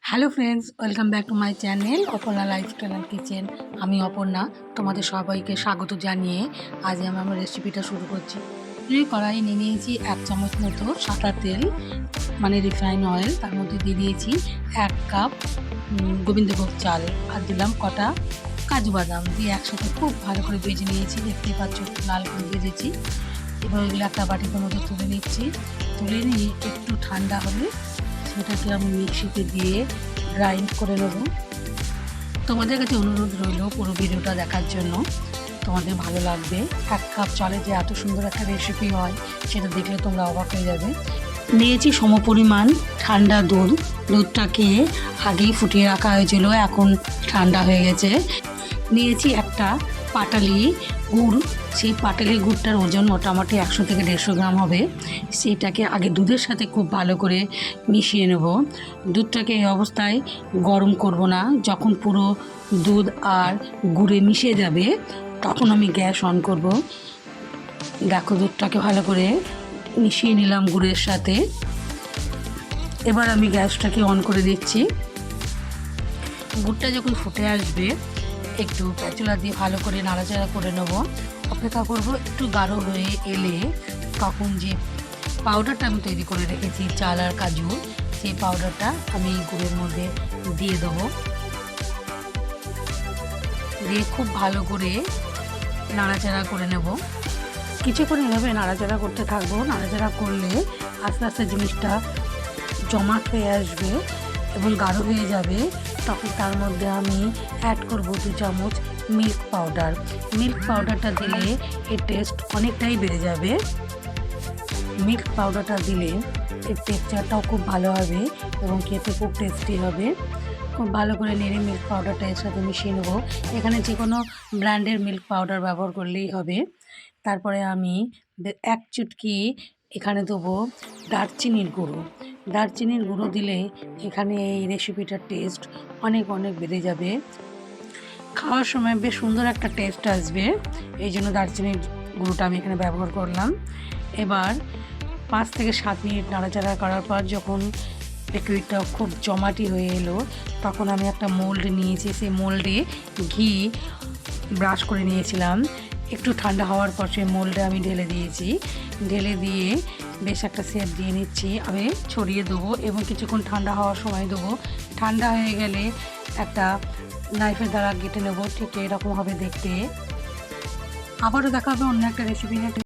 Hello friends, welcome back to my channel Aparna lifestyle and kitchen. আমি অপর্ণা, তোমাদের সবাইকে স্বাগত জানিয়ে আজ আমি আমার রেসিপিটা শুরু করছি। এই কড়াই নিয়ে নিয়েছি 1 চামচ মতো সাদা তেল, মানে রিফাইন অয়েল। তার মধ্যে দিয়ে দিয়েছি 1 কাপ গোবিন্দভোগ চাল, আর দিলাম কটা কাজু বাদাম দিয়ে একসাথে খুব ভালো করে ভেজে নিয়েছি। দেখতেই পাচ্ছ লাল করে ভেজেছি। এবার এগুলো একটা বাটির মধ্যে তুলে নিচ্ছি। তুলে নিয়ে একটু ঠান্ডা হলে সেটাকে আমি মিক্সিতে দিয়ে গ্রাইন্ড করে নেব। তোমাদের কাছে অনুরোধ রইল পুরো ভিডিওটা দেখার জন্য, তোমাদের ভালো লাগবে। 1 কাপ চালে যে এত সুন্দর একটা রেসিপি হয় সেটা দেখলে তোমরা অবাক হয়ে যাবে। নিয়েছি সমপরিমাণ ঠান্ডা দুধ। দুধটাকে আগেই ফুটিয়ে রাখা হয়েছিল, এখন ঠান্ডা হয়ে গেছে। নিয়েছি একটা পাটালি গুড়। সেই পাটালি গুড়টার ওজন মোটামুটি 100 থেকে 150 গ্রাম হবে। সেটাকে আগে দুধের সাথে খুব ভালো করে মিশিয়ে নেব। দুধটাকে এই অবস্থায় গরম করব না, যখন পুরো দুধ আর গুড়ে মিশে যাবে তখন আমি গ্যাস অন করব। দেখো দুধটাকে ভালো করে মিশিয়ে নিলাম গুড়ের সাথে। এবার আমি গ্যাসটাকে অন করে দিচ্ছি। গুড়টা যখন ফুটে আসবে একটু প্যাচুলা দিয়ে ভালো করে নাড়াচাড়া করে নেব। অপেক্ষা করব একটু গাঢ় হয়ে এলে তখন যে পাউডারটা আমি তৈরি করে রেখেছি চাল আর কাজু, সেই পাউডারটা আমি গুড়ের মধ্যে দিয়ে দেবো। দিয়ে খুব ভালো করে নাড়াচাড়া করে নেব। কিছুক্ষণ এভাবে নাড়াচাড়া করতে থাকবো। নাড়াচাড়া করলে আস্তে আস্তে জিনিসটা জমাট হয়ে আসবে এবং গাঢ় হয়ে যাবে। তখন তার মধ্যে আমি অ্যাড করব 2 চামচ মিল্ক পাউডার। মিল্ক পাউডারটা দিলে এর টেস্ট অনেকটাই বেড়ে যাবে। মিল্ক পাউডারটা দিলে এর টেক্সচারটাও খুব ভালো হবে এবং খেতে খুব টেস্টি হবে। খুব ভালো করে নেড়ে মিল্ক পাউডারটা এর সাথে মিশিয়ে নেব। এখানে যে কোনো ব্র্যান্ডের মিল্ক পাউডার ব্যবহার করলেই হবে। তারপরে আমি 1 চুটকি এখানে দেবো দারচিনির গুঁড়ো। দারচিনির গুঁড়ো দিলে এখানে এই রেসিপিটার টেস্ট অনেক বেড়ে যাবে। খাওয়ার সময় বেশ সুন্দর একটা টেস্ট আসবে, এই জন্য দারচিনির গুঁড়োটা আমি এখানে ব্যবহার করলাম। এবার 5 থেকে 7 মিনিট নাড়াচাড়া করার পর যখন লিকুইডটা খুব জমাটি হয়ে এলো তখন আমি একটা মোল্ড নিয়েছি। সেই মোল্ডে ঘি ব্রাশ করে নিয়েছিলাম। একটু ঠান্ডা হওয়ার পর সেই মোল্ডে আমি ঢেলে দিয়েছি। ঢেলে দিয়ে বেশ একটা শেপ দিয়ে নিচ্ছি। আমি ছড়িয়ে দেবো এবং কিছুক্ষণ ঠান্ডা হওয়ার সময় দেবো। ঠান্ডা হয়ে গেলে একটা নাইফের দ্বারা কেটে নেবো। ঠিক এরকম হবে দেখতে। আবারও দেখা হবে অন্য একটা রেসিপি নিয়ে।